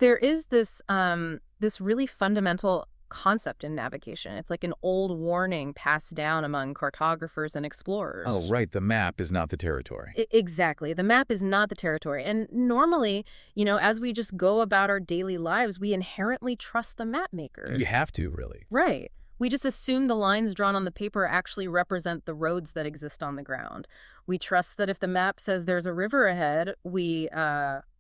There is this really fundamental concept in navigation. It's like an old warning passed down among cartographers and Oh, explorers. right. The map is not the territory. Exactly. The map is not the territory. And normally, as we just go about our daily lives, we inherently trust the map You makers. have to, really. Right. We just assume the lines drawn on the paper actually represent the roads that exist on the ground. We trust that if the map says there's a river ahead, we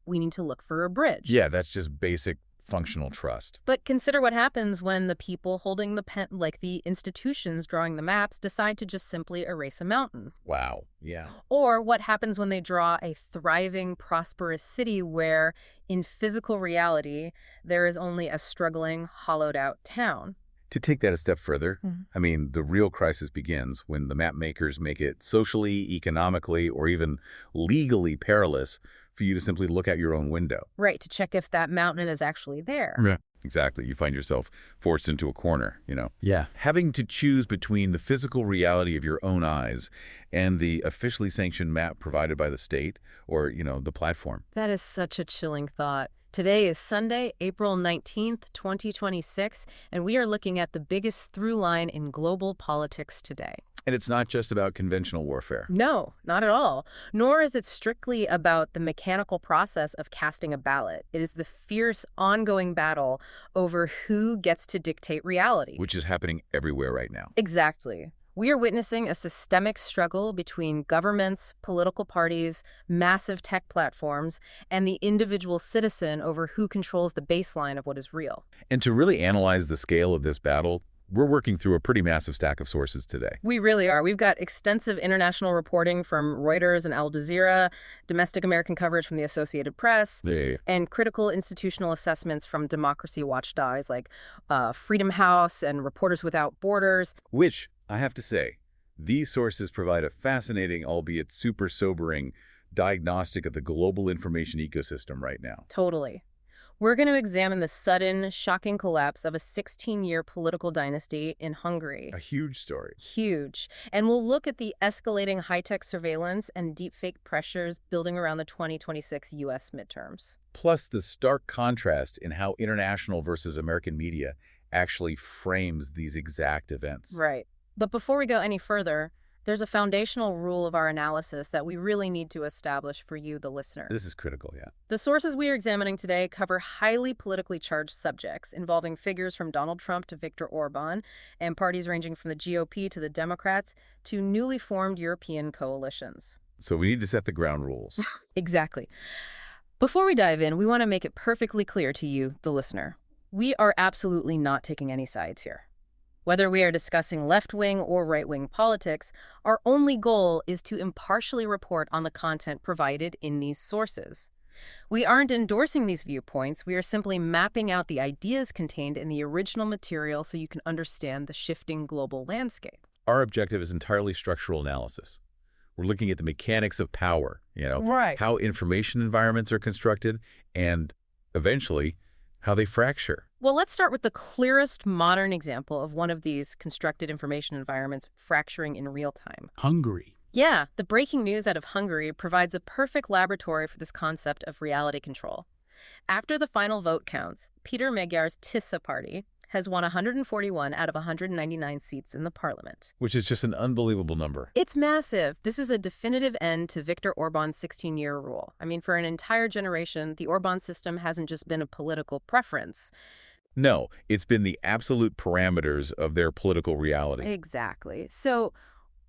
need to look for a bridge. Yeah, that's just basic functional trust. But consider what happens when the people holding the pen, like the institutions drawing the maps, decide to just simply erase a mountain. Wow. Yeah. Or what happens when they draw a thriving, prosperous city where, in physical reality, there is only a struggling, hollowed-out town. To take that a step further, Mhm. I mean, the real crisis begins when the map makers make it socially, economically, or even legally perilous for you to simply look out your own window. Right, to check if that mountain is actually there. Yeah. Exactly. You find yourself forced into a corner, Yeah. Having to choose between the physical reality of your own eyes and the officially sanctioned map provided by the state or, the platform. That is such a chilling thought. Today is Sunday, April 19th, 2026, and we are looking at the biggest through line in global politics today. And it's not just about conventional warfare. No, not at all. Nor is it strictly about the mechanical process of casting a ballot. It is the fierce, ongoing battle over who gets to dictate reality. Which is happening everywhere right now. Exactly. We are witnessing a systemic struggle between governments, political parties, massive tech platforms, and the individual citizen over who controls the baseline of what is real. And to really analyze the scale of this battle, we're working through a pretty massive stack of sources today. We really are. We've got extensive international reporting from Reuters and Al Jazeera, domestic American coverage from the Associated Press, Yeah. and critical institutional assessments from democracy watchdogs like Freedom House and Reporters Without Borders. Which, I have to say, these sources provide a fascinating, albeit super sobering, diagnostic of the global information ecosystem right now. Totally. We're going to examine the sudden, shocking collapse of a 16-year political dynasty in Hungary. A huge story. Huge. And we'll look at the escalating high-tech surveillance and deepfake pressures building around the 2026 U.S. midterms. Plus the stark contrast in how international versus American media actually frames these exact events. Right. But before we go any further, there's a foundational rule of our analysis that we really need to establish for you, the listener. This is critical, yeah. The sources we are examining today cover highly politically charged subjects involving figures from Donald Trump to Viktor Orban and parties ranging from the GOP to the Democrats to newly formed European coalitions. So we need to set the ground rules. Exactly. Before we dive in, we want to make it perfectly clear to you, the listener. We are absolutely not taking any sides here. Whether we are discussing left-wing or right-wing politics, our only goal is to impartially report on the content provided in these sources. We aren't endorsing these viewpoints, we are simply mapping out the ideas contained in the original material so you can understand the shifting global landscape. Our objective is entirely structural analysis. We're looking at the mechanics of power, Right. how information environments are constructed, and eventually, how they fracture. Well, let's start with the clearest modern example of one of these constructed information environments fracturing in real time. Hungary. Yeah, the breaking news out of Hungary provides a perfect laboratory for this concept of reality control. After the final vote counts, Peter Magyar's Tisza party has won 141 out of 199 seats in the parliament. Which is just an unbelievable number. It's massive. This is a definitive end to Viktor Orban's 16-year rule. I mean, for an entire generation, the Orban system hasn't just been a political preference. No, it's been the absolute parameters of their political reality. Exactly. So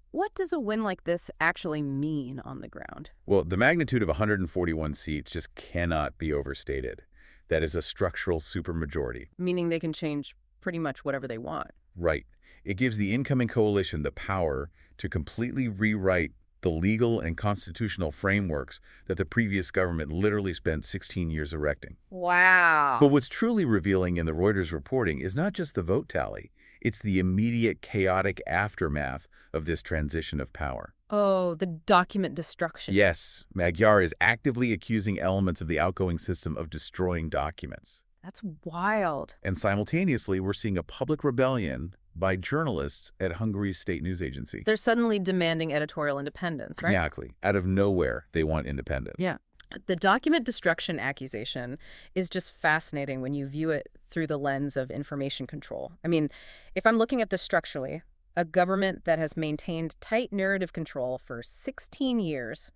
what does a win like this actually mean on the ground? Well, the magnitude of 141 seats just cannot be overstated. That is a structural supermajority. Meaning they can change pretty much whatever they want. Right. It gives the incoming coalition the power to completely rewrite the legal and constitutional frameworks that the previous government literally spent 16 years erecting. Wow. But what's truly revealing in the Reuters reporting is not just the vote tally. It's the immediate chaotic aftermath of this transition of power. Oh, the document destruction. Yes, Magyar is actively accusing elements of the outgoing system of destroying documents. That's wild. And simultaneously, we're seeing a public rebellion by journalists at Hungary's state news agency. They're suddenly demanding editorial independence, right? Exactly. Out of nowhere, they want independence. Yeah. The document destruction accusation is just fascinating when you view it through the lens of information control. I mean, if I'm looking at this structurally, a government that has maintained tight narrative control for 16 years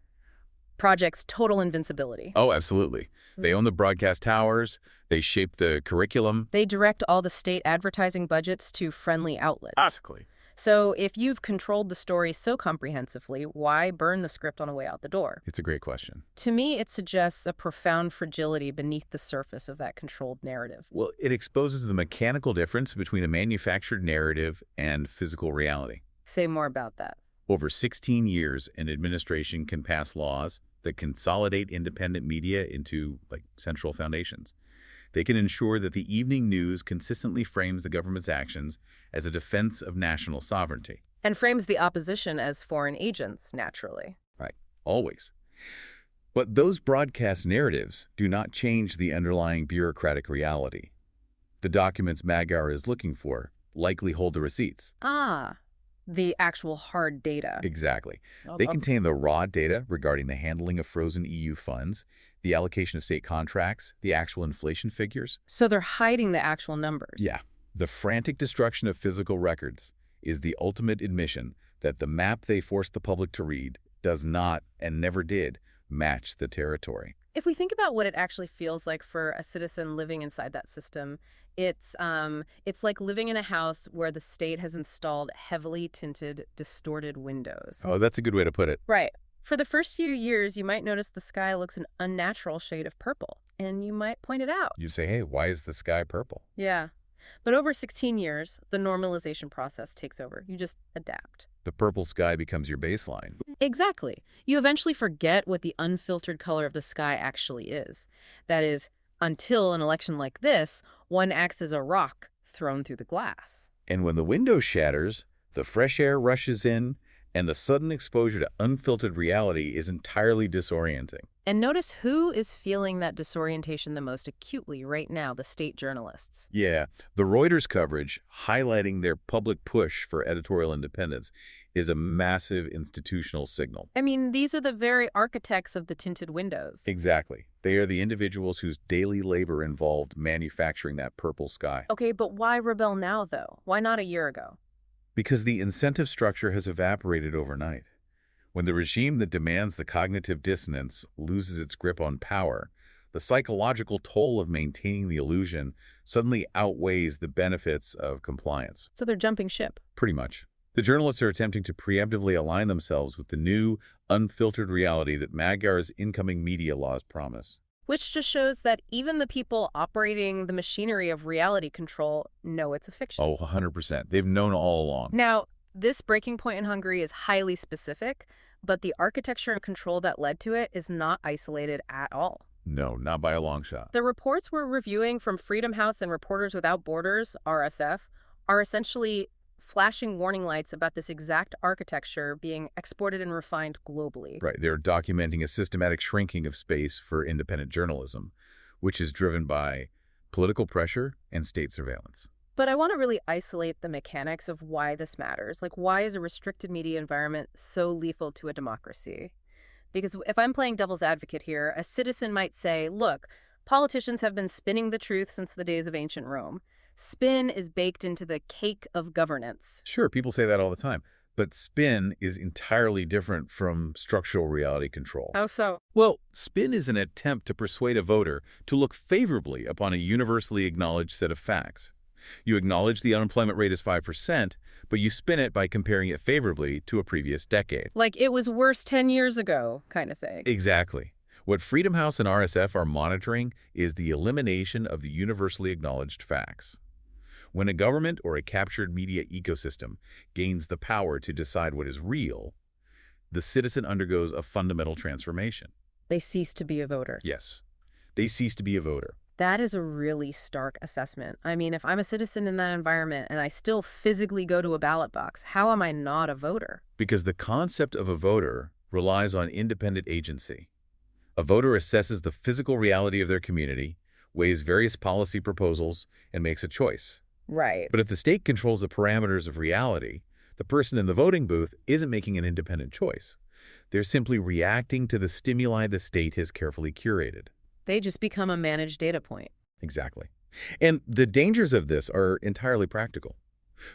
projects total invincibility. Oh, absolutely. They own the broadcast towers. They shape the curriculum. They direct all the state advertising budgets to friendly outlets. Basically. So if you've controlled the story so comprehensively, why burn the script on the way out the door? It's a great question. To me, it suggests a profound fragility beneath the surface of that controlled narrative. Well, it exposes the mechanical difference between a manufactured narrative and physical reality. Say more about that. Over 16 years, an administration can pass laws that consolidate independent media into, central foundations. They can ensure that the evening news consistently frames the government's actions as a defense of national sovereignty. And frames the opposition as foreign agents, naturally. Right, always. But those broadcast narratives do not change the underlying bureaucratic reality. The documents Magyar is looking for likely hold the receipts. Ah, the actual hard data. Exactly. They contain the raw data regarding the handling of frozen EU funds, the allocation of state contracts, the actual inflation figures. So they're hiding the actual numbers. Yeah. The frantic destruction of physical records is the ultimate admission that the map they force the public to read does not, and never did, match the territory. If we think about what it actually feels like for a citizen living inside that system, it's like living in a house where the state has installed heavily tinted, distorted windows. Oh, that's a good way to put it. Right. For the first few years, you might notice the sky looks an unnatural shade of purple, and you might point it out. You say, hey, why is the sky purple? Yeah. But over 16 years, the normalization process takes over. You just adapt. The purple sky becomes your baseline. Exactly. You eventually forget what the unfiltered color of the sky actually is. That is, until an election like this, one acts as a rock thrown through the glass. And when the window shatters, the fresh air rushes in, and the sudden exposure to unfiltered reality is entirely disorienting. And notice who is feeling that disorientation the most acutely right now, the state journalists. Yeah, the Reuters coverage, highlighting their public push for editorial independence, is a massive institutional signal. I mean, these are the very architects of the tinted windows. Exactly. They are the individuals whose daily labor involved manufacturing that purple sky. Okay, but why rebel now, though? Why not a year ago? Because the incentive structure has evaporated overnight. When the regime that demands the cognitive dissonance loses its grip on power, the psychological toll of maintaining the illusion suddenly outweighs the benefits of compliance. So they're jumping ship. Pretty much. The journalists are attempting to preemptively align themselves with the new, unfiltered reality that Magyar's incoming media laws promise. Which just shows that even the people operating the machinery of reality control know it's a fiction. Oh, 100%. They've known all along. Now, this breaking point in Hungary is highly specific, but the architecture and control that led to it is not isolated at all. No, not by a long shot. The reports we're reviewing from Freedom House and Reporters Without Borders, RSF, are essentially flashing warning lights about this exact architecture being exported and refined globally. Right. They're documenting a systematic shrinking of space for independent journalism, which is driven by political pressure and state surveillance. But I want to really isolate the mechanics of why this matters. Like, why is a restricted media environment so lethal to a democracy? Because if I'm playing devil's advocate here, a citizen might say, look, politicians have been spinning the truth since the days of ancient Rome. Spin is baked into the cake of governance. Sure, people say that all the time. But spin is entirely different from structural reality control. How so? Well, spin is an attempt to persuade a voter to look favorably upon a universally acknowledged set of facts. You acknowledge the unemployment rate is 5%, but you spin it by comparing it favorably to a previous decade. Like it was worse 10 years ago, kind of thing. Exactly. What Freedom House and RSF are monitoring is the elimination of the universally acknowledged facts. When a government or a captured media ecosystem gains the power to decide what is real, the citizen undergoes a fundamental transformation. They cease to be a voter. Yes, they cease to be a voter. That is a really stark assessment. I mean, if I'm a citizen in that environment and I still physically go to a ballot box, how am I not a voter? Because the concept of a voter relies on independent agency. A voter assesses the physical reality of their community, weighs various policy proposals, and makes a choice. Right. But if the state controls the parameters of reality, the person in the voting booth isn't making an independent choice. They're simply reacting to the stimuli the state has carefully curated. They just become a managed data point. Exactly. And the dangers of this are entirely practical.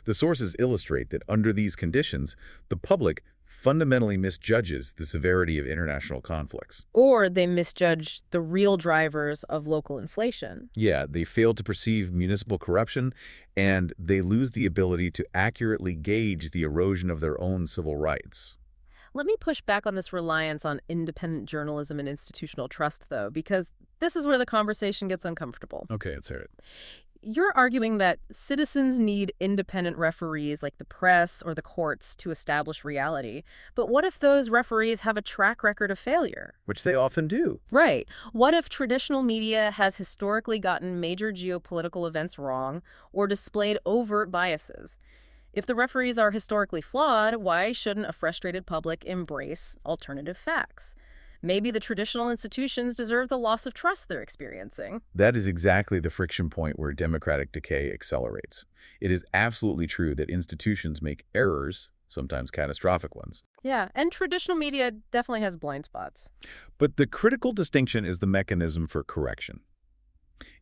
The sources illustrate that under these conditions, the public fundamentally misjudges the severity of international conflicts. Or they misjudge the real drivers of local inflation. Yeah, they fail to perceive municipal corruption, and they lose the ability to accurately gauge the erosion of their own civil rights. Let me push back on this reliance on independent journalism and institutional trust, though, because this is where the conversation gets uncomfortable. Okay, let's hear it. You're arguing that citizens need independent referees like the press or the courts to establish reality. But what if those referees have a track record of failure? Which they often do. Right. What if traditional media has historically gotten major geopolitical events wrong or displayed overt biases? If the referees are historically flawed, why shouldn't a frustrated public embrace alternative facts? Maybe the traditional institutions deserve the loss of trust they're experiencing. That is exactly the friction point where democratic decay accelerates. It is absolutely true that institutions make errors, sometimes catastrophic ones. Yeah, and traditional media definitely has blind spots. But the critical distinction is the mechanism for correction.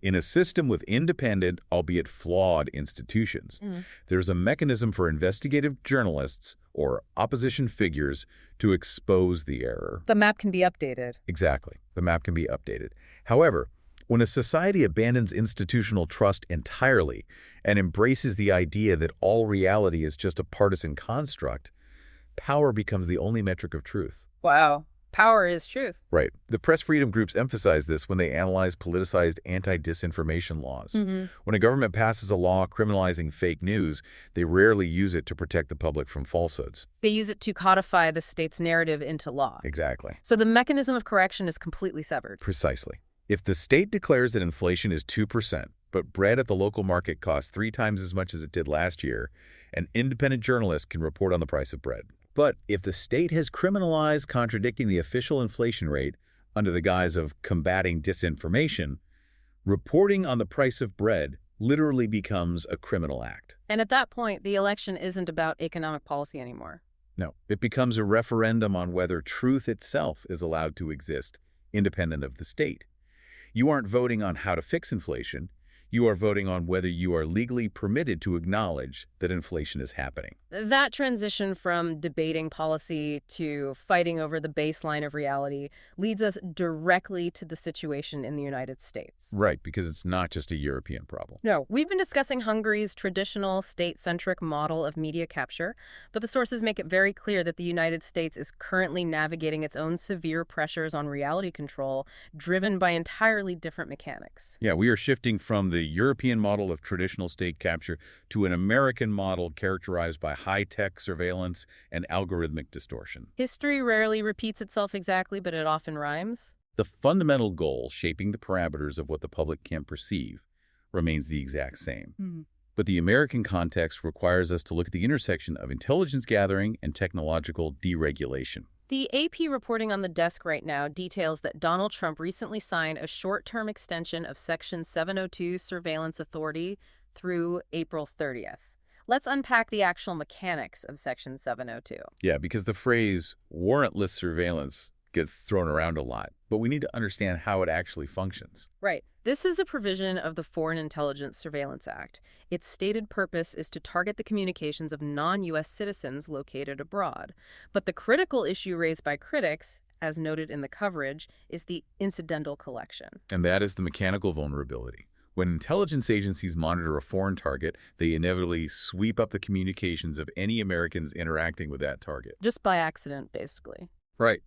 In a system with independent, albeit flawed, institutions, there's a mechanism for investigative journalists or opposition figures to expose the error. The map can be updated. Exactly. The map can be updated. However, when a society abandons institutional trust entirely and embraces the idea that all reality is just a partisan construct, power becomes the only metric of truth. Wow. Power is truth. Right. The press freedom groups emphasize this when they analyze politicized anti-disinformation laws. When a government passes a law criminalizing fake news, they rarely use it to protect the public from falsehoods. They use it to codify the state's narrative into law. Exactly. So the mechanism of correction is completely severed. Precisely. If the state declares that inflation is 2%, but bread at the local market costs 3 times as much as it did last year, an independent journalist can report on the price of bread. But if the state has criminalized contradicting the official inflation rate under the guise of combating disinformation, reporting on the price of bread literally becomes a criminal act. And at that point, the election isn't about economic policy anymore. No, it becomes a referendum on whether truth itself is allowed to exist, independent of the state. You aren't voting on how to fix inflation. You are voting on whether you are legally permitted to acknowledge that inflation is happening. That transition from debating policy to fighting over the baseline of reality leads us directly to the situation in the United States. Right, because it's not just a European problem. No, we've been discussing Hungary's traditional state-centric model of media capture, but the sources make it very clear that the United States is currently navigating its own severe pressures on reality control, driven by entirely different mechanics. Yeah, we are shifting from the European model of traditional state capture to an American model characterized by high-tech surveillance and algorithmic distortion. History rarely repeats itself exactly, but it often rhymes. The fundamental goal shaping the parameters of what the public can perceive remains the exact same. But the American context requires us to look at the intersection of intelligence gathering and technological deregulation. The AP reporting on the desk right now details that Donald Trump recently signed a short-term extension of Section 702 surveillance authority through April 30th. Let's unpack the actual mechanics of Section 702. Yeah, because the phrase warrantless surveillance gets thrown around a lot, but we need to understand how it actually functions. Right. This is a provision of the Foreign Intelligence Surveillance Act. Its stated purpose is to target the communications of non-U.S. citizens located abroad. But the critical issue raised by critics, as noted in the coverage, is the incidental collection. And that is the mechanical vulnerability. When intelligence agencies monitor a foreign target, they inevitably sweep up the communications of any Americans interacting with that target. Just by accident, basically. Right.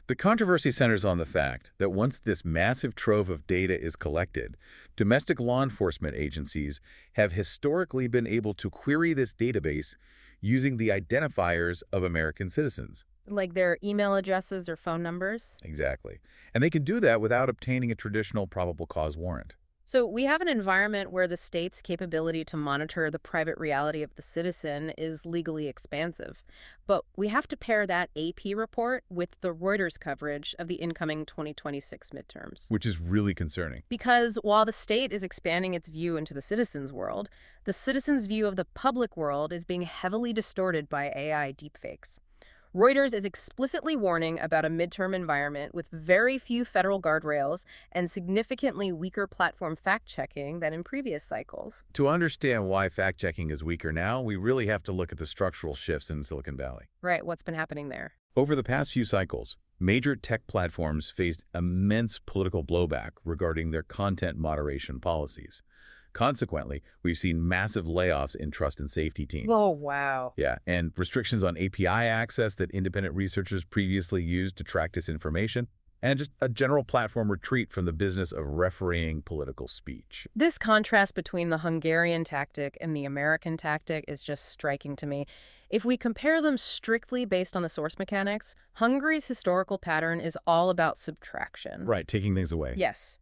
The controversy centers on the fact that once this massive trove of data is collected, domestic law enforcement agencies have historically been able to query this database using the identifiers of American citizens. Like their email addresses or phone numbers? Exactly. And they can do that without obtaining a traditional probable cause warrant. So we have an environment where the state's capability to monitor the private reality of the citizen is legally expansive. But we have to pair that AP report with the Reuters coverage of the incoming 2026 midterms. Which is really concerning. Because while the state is expanding its view into the citizen's world, the citizen's view of the public world is being heavily distorted by AI deepfakes. Reuters is explicitly warning about a midterm environment with very few federal guardrails and significantly weaker platform fact-checking than in previous cycles. To understand why fact-checking is weaker now, we really have to look at the structural shifts in Silicon Valley. Right, what's been happening there? Over the past few cycles, major tech platforms faced immense political blowback regarding their content moderation policies. Consequently, we've seen massive layoffs in trust and safety teams. Oh, wow. Yeah, and restrictions on API access that independent researchers previously used to track disinformation, and just a general platform retreat from the business of refereeing political speech. This contrast between the Hungarian tactic and the American tactic is just striking to me. If we compare them strictly based on the source mechanics, Hungary's historical pattern is all about subtraction. Right, taking things away. Yes.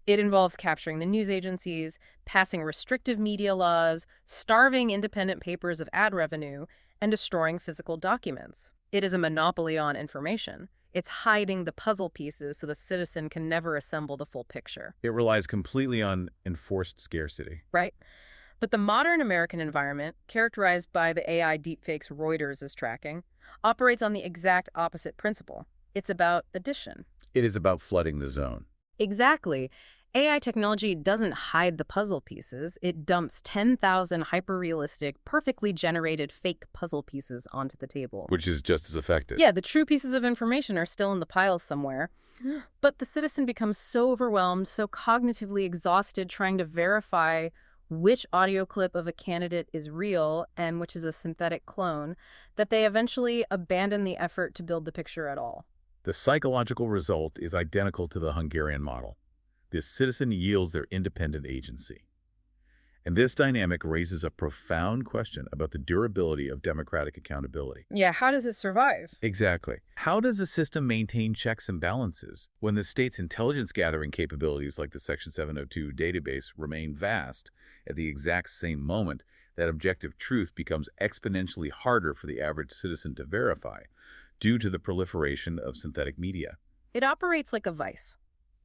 It involves capturing the news agencies, passing restrictive media laws, starving independent papers of ad revenue, and destroying physical documents. It is a monopoly on information. It's hiding the puzzle pieces so the citizen can never assemble the full picture. It relies completely on enforced scarcity. Right? But the modern American environment, characterized by the AI deepfakes Reuters is tracking, operates on the exact opposite principle. It's about addition. It is about flooding the zone. Exactly. AI technology doesn't hide the puzzle pieces. It dumps 10,000 hyper-realistic, perfectly generated fake puzzle pieces onto the table. Which is just as effective. Yeah, the true pieces of information are still in the pile somewhere. But the citizen becomes so overwhelmed, so cognitively exhausted trying to verify which audio clip of a candidate is real and which is a synthetic clone, that they eventually abandon the effort to build the picture at all. The psychological result is identical to the Hungarian model. The citizen yields their independent agency. And this dynamic raises a profound question about the durability of democratic accountability. Yeah, how does it survive? Exactly. How does a system maintain checks and balances when the state's intelligence gathering capabilities like the Section 702 database remain vast at the exact same moment that objective truth becomes exponentially harder for the average citizen to verify due to the proliferation of synthetic media? It operates like a vice.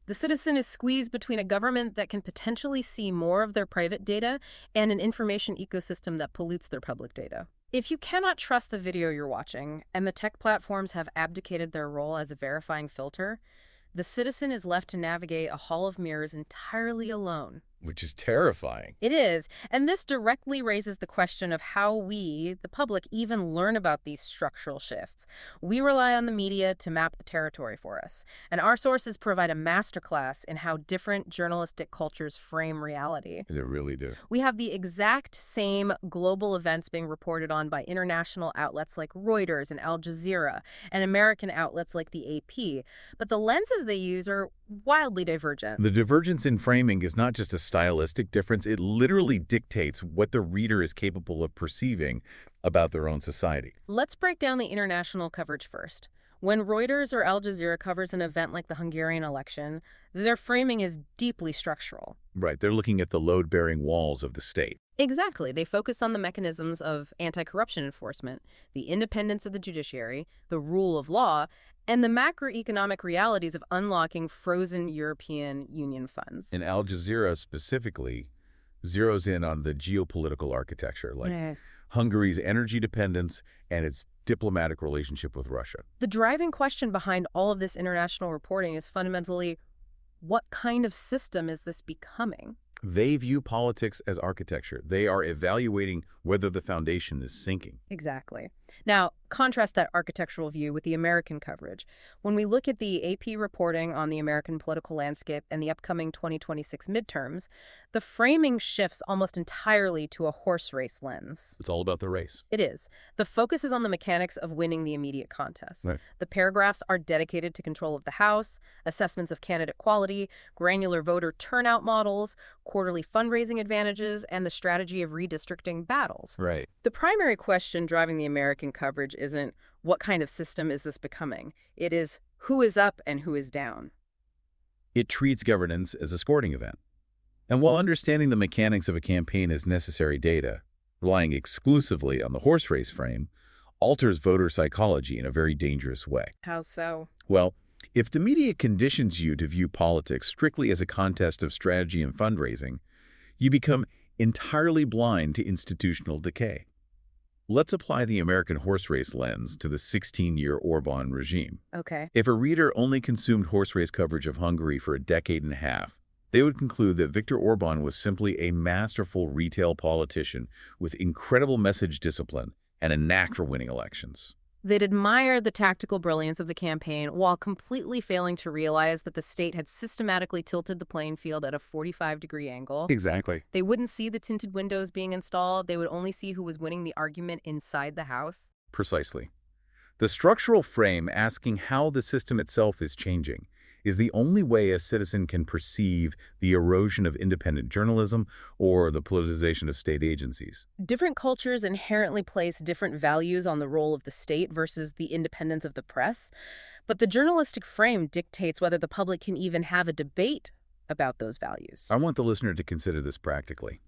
The citizen is squeezed between a government that can potentially see more of their private data and an information ecosystem that pollutes their public data. If you cannot trust the video you're watching, and the tech platforms have abdicated their role as a verifying filter, the citizen is left to navigate a hall of mirrors entirely alone. Which is terrifying. It is, and this directly raises the question of how we, the public, even learn about these structural shifts. We rely on the media to map the territory for us, and our sources provide a masterclass in how different journalistic cultures frame reality. They really do. We have the exact same global events being reported on by international outlets like Reuters and Al Jazeera, and American outlets like the AP, but the lenses they use are wildly divergent. The divergence in framing is not just a stylistic difference, it literally dictates what the reader is capable of perceiving about their own society. Let's break down the international coverage first. When Reuters or Al Jazeera covers an event like the Hungarian election, their framing is deeply structural. Right, they're looking at the load-bearing walls of the state. Exactly. They focus on the mechanisms of anti-corruption enforcement, the independence of the judiciary, the rule of law, and the macroeconomic realities of unlocking frozen European Union funds. And Al Jazeera specifically zeroes in on the geopolitical architecture, like Hungary's energy dependence and its diplomatic relationship with Russia. The driving question behind all of this international reporting is fundamentally, what kind of system is this becoming? They view politics as architecture. They are evaluating whether the foundation is sinking. Exactly. Now, contrast that architectural view with the American coverage. When we look at the AP reporting on the American political landscape and the upcoming 2026 midterms, the framing shifts almost entirely to a horse race lens. It's all about the race. It is. The focus is on the mechanics of winning the immediate contest. Right. The paragraphs are dedicated to control of the House, assessments of candidate quality, granular voter turnout models, quarterly fundraising advantages, and the strategy of redistricting battles. Right. The primary question driving the American coverage isn't what kind of system is this becoming. It is who is up and who is down. It treats governance as a sporting event. And while understanding the mechanics of a campaign as necessary data, relying exclusively on the horse race frame alters voter psychology in a very dangerous way. How so? Well, if the media conditions you to view politics strictly as a contest of strategy and fundraising, you become entirely blind to institutional decay. Let's apply the American horse race lens to the 16-year Orban regime. Okay. If a reader only consumed horse race coverage of Hungary for a decade and a half, they would conclude that Viktor Orban was simply a masterful retail politician with incredible message discipline and a knack for winning elections. They'd admire the tactical brilliance of the campaign while completely failing to realize that the state had systematically tilted the playing field at a 45-degree angle. Exactly. They wouldn't see the tinted windows being installed. They would only see who was winning the argument inside the house. Precisely. The structural frame asking how the system itself is changing is the only way a citizen can perceive the erosion of independent journalism or the politicization of state agencies. Different cultures inherently place different values on the role of the state versus the independence of the press, but the journalistic frame dictates whether the public can even have a debate about those values. I want the listener to consider this practically.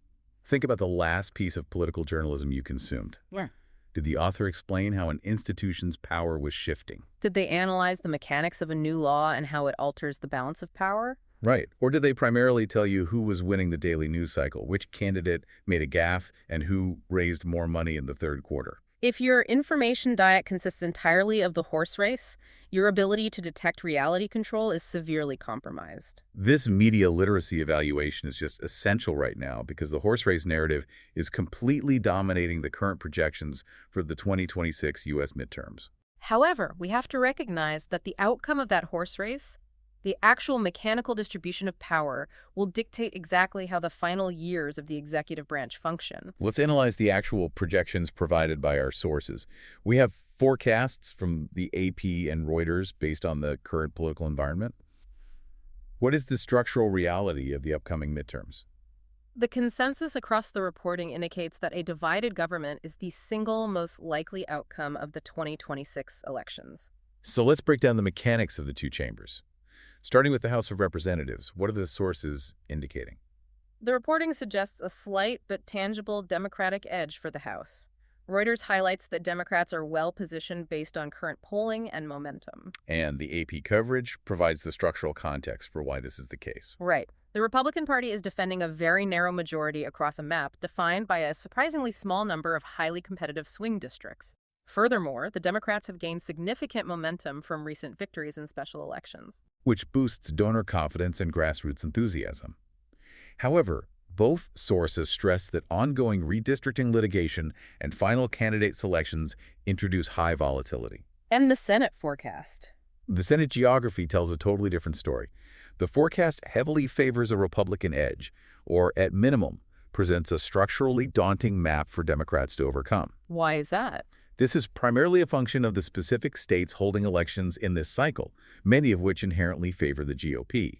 Think about the last piece of political journalism you consumed. Where? Did the author explain how an institution's power was shifting? Did they analyze the mechanics of a new law and how it alters the balance of power? Right. Or did they primarily tell you who was winning the daily news cycle, which candidate made a gaffe, and who raised more money in the third quarter? If your information diet consists entirely of the horse race, your ability to detect reality control is severely compromised. This media literacy evaluation is just essential right now because the horse race narrative is completely dominating the current projections for the 2026 U.S. midterms. However, we have to recognize that the outcome of that horse race, the actual mechanical distribution of power, will dictate exactly how the final years of the executive branch function. Let's analyze the actual projections provided by our sources. We have forecasts from the AP and Reuters based on the current political environment. What is the structural reality of the upcoming midterms? The consensus across the reporting indicates that a divided government is the single most likely outcome of the 2026 elections. So let's break down the mechanics of the two chambers. Starting with the House of Representatives, what are the sources indicating? The reporting suggests a slight but tangible Democratic edge for the House. Reuters highlights that Democrats are well positioned based on current polling and momentum. And the AP coverage provides the structural context for why this is the case. Right. The Republican Party is defending a very narrow majority across a map defined by a surprisingly small number of highly competitive swing districts. Furthermore, the Democrats have gained significant momentum from recent victories in special elections, which boosts donor confidence and grassroots enthusiasm. However, both sources stress that ongoing redistricting litigation and final candidate selections introduce high volatility. And the Senate forecast. The Senate geography tells a totally different story. The forecast heavily favors a Republican edge, or at minimum, presents a structurally daunting map for Democrats to overcome. Why is that? This is primarily a function of the specific states holding elections in this cycle, many of which inherently favor the GOP.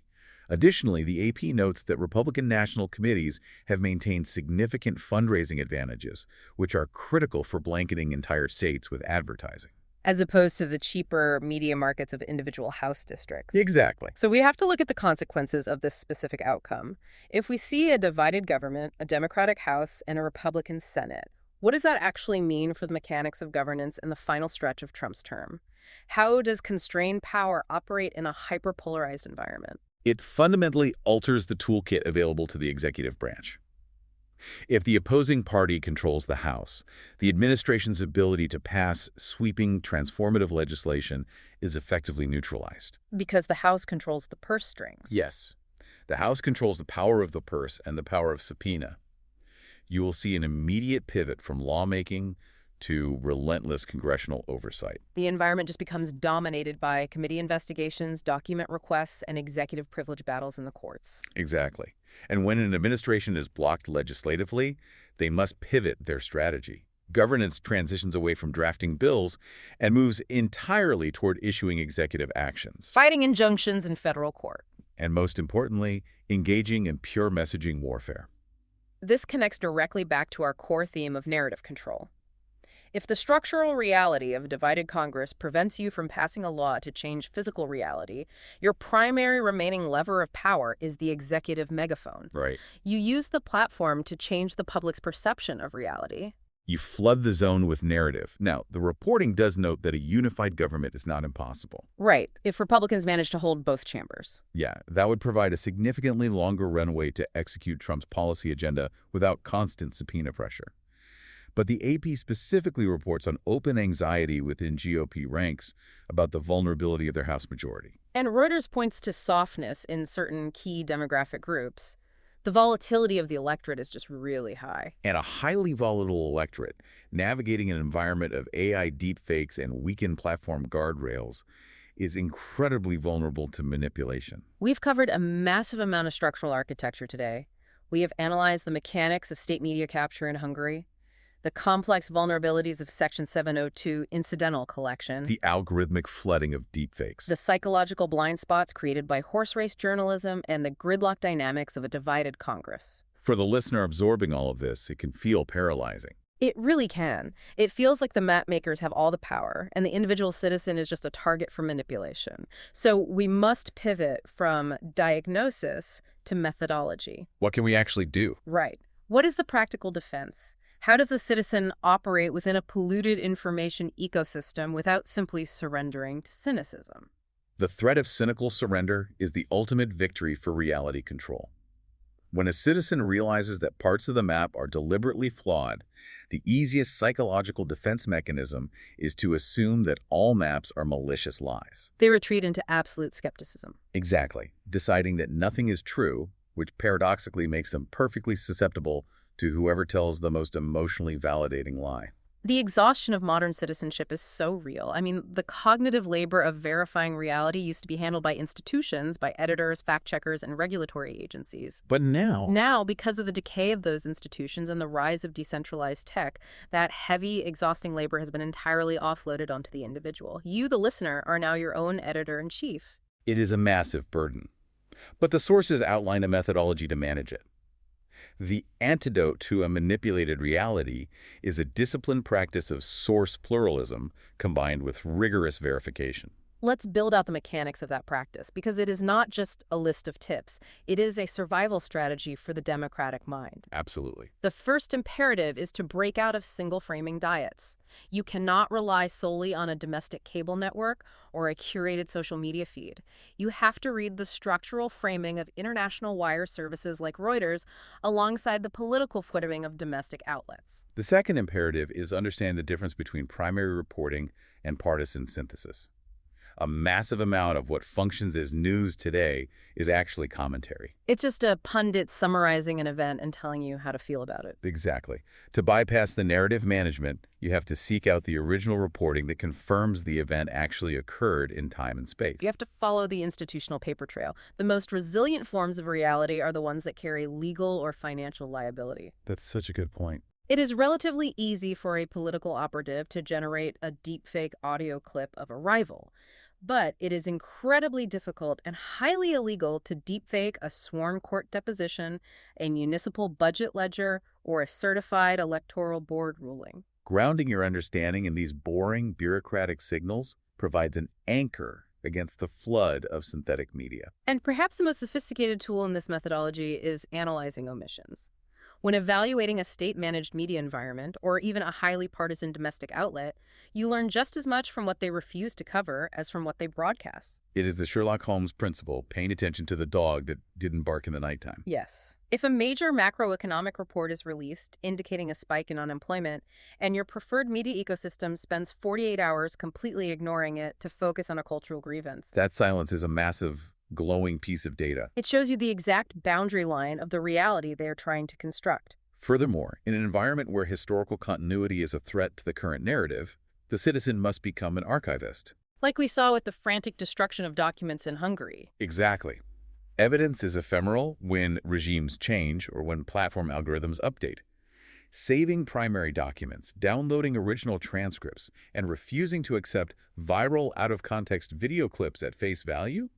Additionally, the AP notes that Republican national committees have maintained significant fundraising advantages, which are critical for blanketing entire states with advertising. As opposed to the cheaper media markets of individual House districts. Exactly. So we have to look at the consequences of this specific outcome. If we see a divided government, a Democratic House, and a Republican Senate, what does that actually mean for the mechanics of governance in the final stretch of Trump's term? How does constrained power operate in a hyperpolarized environment? It fundamentally alters the toolkit available to the executive branch. If the opposing party controls the House, the administration's ability to pass sweeping, transformative legislation is effectively neutralized. Because the House controls the purse strings. Yes. The House controls the power of the purse and the power of subpoena. You will see an immediate pivot from lawmaking to relentless congressional oversight. The environment just becomes dominated by committee investigations, document requests, and executive privilege battles in the courts. Exactly. And when an administration is blocked legislatively, they must pivot their strategy. Governance transitions away from drafting bills and moves entirely toward issuing executive actions. Fighting injunctions in federal court. And most importantly, engaging in pure messaging warfare. This connects directly back to our core theme of narrative control. If the structural reality of a divided Congress prevents you from passing a law to change physical reality, your primary remaining lever of power is the executive megaphone. Right. You use the platform to change the public's perception of reality. You flood the zone with narrative. Now, the reporting does note that a unified government is not impossible. Right, if Republicans manage to hold both chambers. Yeah, that would provide a significantly longer runway to execute Trump's policy agenda without constant subpoena pressure. But the AP specifically reports on open anxiety within GOP ranks about the vulnerability of their House majority. And Reuters points to softness in certain key demographic groups. The volatility of the electorate is just really high. And a highly volatile electorate, navigating an environment of AI deepfakes and weakened platform guardrails, is incredibly vulnerable to manipulation. We've covered a massive amount of structural architecture today. We have analyzed the mechanics of state media capture in Hungary, the complex vulnerabilities of Section 702 incidental collection, The algorithmic flooding of deepfakes. the psychological blind spots created by horse race journalism, and the gridlock dynamics of a divided Congress. For the listener absorbing all of this, it can feel paralyzing. It really can. It feels like the map makers have all the power, and the individual citizen is just a target for manipulation. So we must pivot from diagnosis to methodology. What can we actually do? Right. What is the practical defense? How does a citizen operate within a polluted information ecosystem without simply surrendering to cynicism? The threat of cynical surrender is the ultimate victory for reality control. When a citizen realizes that parts of the map are deliberately flawed, the easiest psychological defense mechanism is to assume that all maps are malicious lies. They retreat into absolute skepticism. Exactly, deciding that nothing is true, which paradoxically makes them perfectly susceptible to whoever tells the most emotionally validating lie. The exhaustion of modern citizenship is so real. I mean, the cognitive labor of verifying reality used to be handled by institutions, by editors, fact-checkers, and regulatory agencies. But now, Because of the decay of those institutions and the rise of decentralized tech, that heavy, exhausting labor has been entirely offloaded onto the individual. You, the listener, are now your own editor-in-chief. it is a massive burden. But the sources outline a methodology to manage it. The antidote to a manipulated reality is a disciplined practice of source pluralism combined with rigorous verification. Let's build out the mechanics of that practice, because it is not just a list of tips. It is a survival strategy for the democratic mind. Absolutely. The first imperative is to break out of single-framing diets. You cannot rely solely on a domestic cable network or a curated social media feed. You have to read the structural framing of international wire services like Reuters alongside the political footing of domestic outlets. The second imperative is understand the difference between primary reporting and partisan synthesis. A massive amount of what functions as news today is actually commentary. It's just a pundit summarizing an event and telling you how to feel about it. Exactly. To bypass the narrative management, you have to seek out the original reporting that confirms the event actually occurred in time and space. You have to follow the institutional paper trail. The most resilient forms of reality are the ones that carry legal or financial liability. That's such a good point. It is relatively easy for a political operative to generate a deepfake audio clip of a rival. But it is incredibly difficult and highly illegal to deepfake a sworn court deposition, a municipal budget ledger, or a certified electoral board ruling. Grounding your understanding in these boring, bureaucratic signals provides an anchor against the flood of synthetic media. And perhaps the most sophisticated tool in this methodology is analyzing omissions. When evaluating a state-managed media environment, or even a highly partisan domestic outlet, you learn just as much from what they refuse to cover as from what they broadcast. It is the Sherlock Holmes principle, paying attention to the dog that didn't bark in the nighttime. Yes. If a major macroeconomic report is released, indicating a spike in unemployment, and your preferred media ecosystem spends 48 hours completely ignoring it to focus on a cultural grievance, That silence is a massive, glowing piece of data. it shows you the exact boundary line of the reality they are trying to construct. Furthermore, in an environment where historical continuity is a threat to the current narrative, the citizen must become an archivist. Like we saw with the frantic destruction of documents in Hungary. Exactly. Evidence is ephemeral when regimes change or when platform algorithms update. Saving primary documents, downloading original transcripts, and refusing to accept viral, out-of-context video clips at face value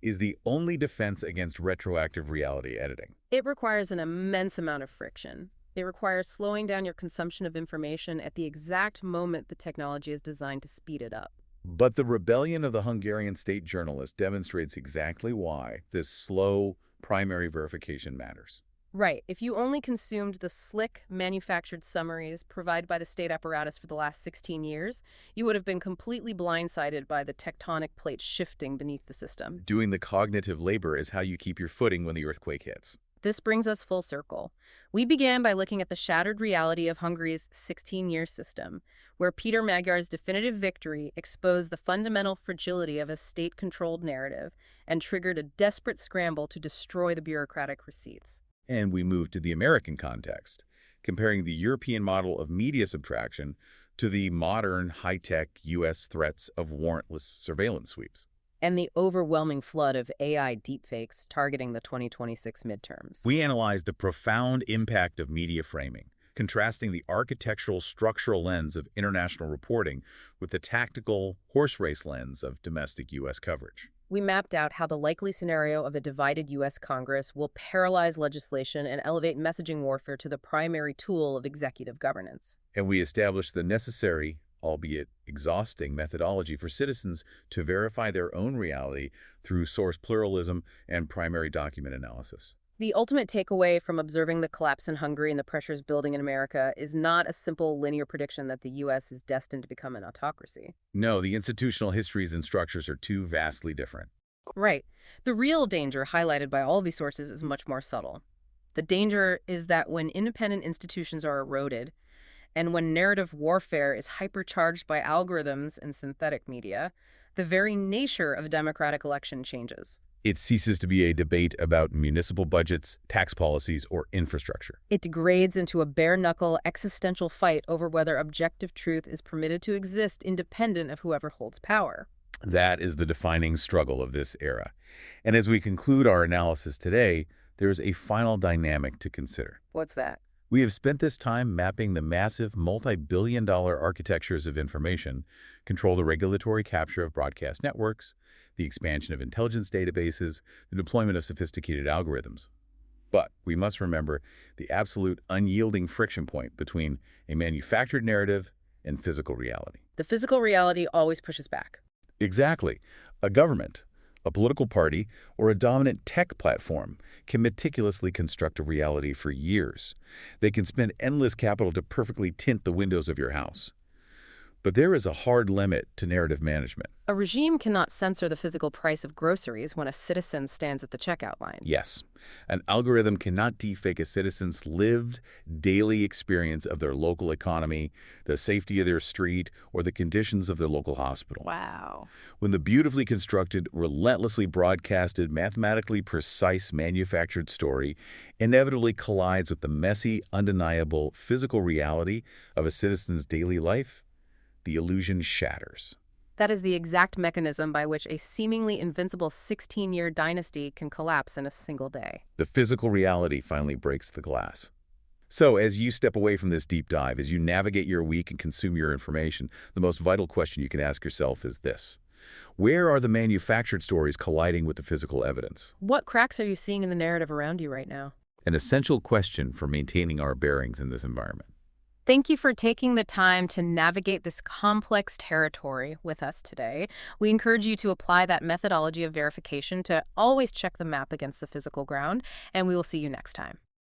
is the only defense against retroactive reality editing. It requires an immense amount of friction. It requires slowing down your consumption of information at the exact moment the technology is designed to speed it up. But the rebellion of the Hungarian state journalist demonstrates exactly why this slow primary verification matters. Right. If you only consumed the slick, manufactured summaries provided by the state apparatus for the last 16 years, you would have been completely blindsided by the tectonic plates shifting beneath the system. Doing the cognitive labor is how you keep your footing when the earthquake hits. This brings us full circle. We began by looking at the shattered reality of Hungary's 16-year system, where Peter Magyar's definitive victory exposed the fundamental fragility of a state-controlled narrative and triggered a desperate scramble to destroy the bureaucratic receipts. And we move to the American context, comparing the European model of media subtraction to the modern, high-tech U.S. threats of warrantless surveillance sweeps. And the overwhelming flood of AI deepfakes targeting the 2026 midterms. We analyzed the profound impact of media framing, contrasting the architectural, structural lens of international reporting with the tactical, horse race lens of domestic U.S. coverage. We mapped out how the likely scenario of a divided U.S. Congress will paralyze legislation and elevate messaging warfare to the primary tool of executive governance. And we established the necessary, albeit exhausting, methodology for citizens to verify their own reality through source pluralism and primary document analysis. The ultimate takeaway from observing the collapse in Hungary and the pressures building in America is not a simple linear prediction that the U.S. is destined to become an autocracy. No, the institutional histories and structures are too vastly different. Right. The real danger highlighted by all these sources is much more subtle. The danger is that when independent institutions are eroded, and when narrative warfare is hypercharged by algorithms and synthetic media, the very nature of a democratic election changes. It ceases to be a debate about municipal budgets, tax policies, or infrastructure. It degrades into a bare-knuckle existential fight over whether objective truth is permitted to exist independent of whoever holds power. That is the defining struggle of this era. And as we conclude our analysis today, there is a final dynamic to consider. What's that? We have spent this time mapping the massive multi-billion-dollar architectures of information, control the regulatory capture of broadcast networks, the expansion of intelligence databases, the deployment of sophisticated algorithms. But we must remember the absolute unyielding friction point between a manufactured narrative and physical reality. The physical reality always pushes back. Exactly. A government, a political party, or a dominant tech platform can meticulously construct a reality for years. They can spend endless capital to perfectly tint the windows of your house. But there is a hard limit to narrative management. A regime cannot censor the physical price of groceries when a citizen stands at the checkout line. Yes, an algorithm cannot defake a citizen's lived daily experience of their local economy, the safety of their street, or the conditions of their local hospital. Wow. When the beautifully constructed, relentlessly broadcasted, mathematically precise manufactured story inevitably collides with the messy, undeniable physical reality of a citizen's daily life, the illusion shatters. That is the exact mechanism by which a seemingly invincible 16-year dynasty can collapse in a single day. The physical reality finally breaks the glass. So, as you step away from this deep dive, as you navigate your week and consume your information, the most vital question you can ask yourself is this: where are the manufactured stories colliding with the physical evidence? What cracks are you seeing in the narrative around you right now? An essential question for maintaining our bearings in this environment. Thank you for taking the time to navigate this complex territory with us today. We encourage you to apply that methodology of verification to always check the map against the physical ground, and we will see you next time.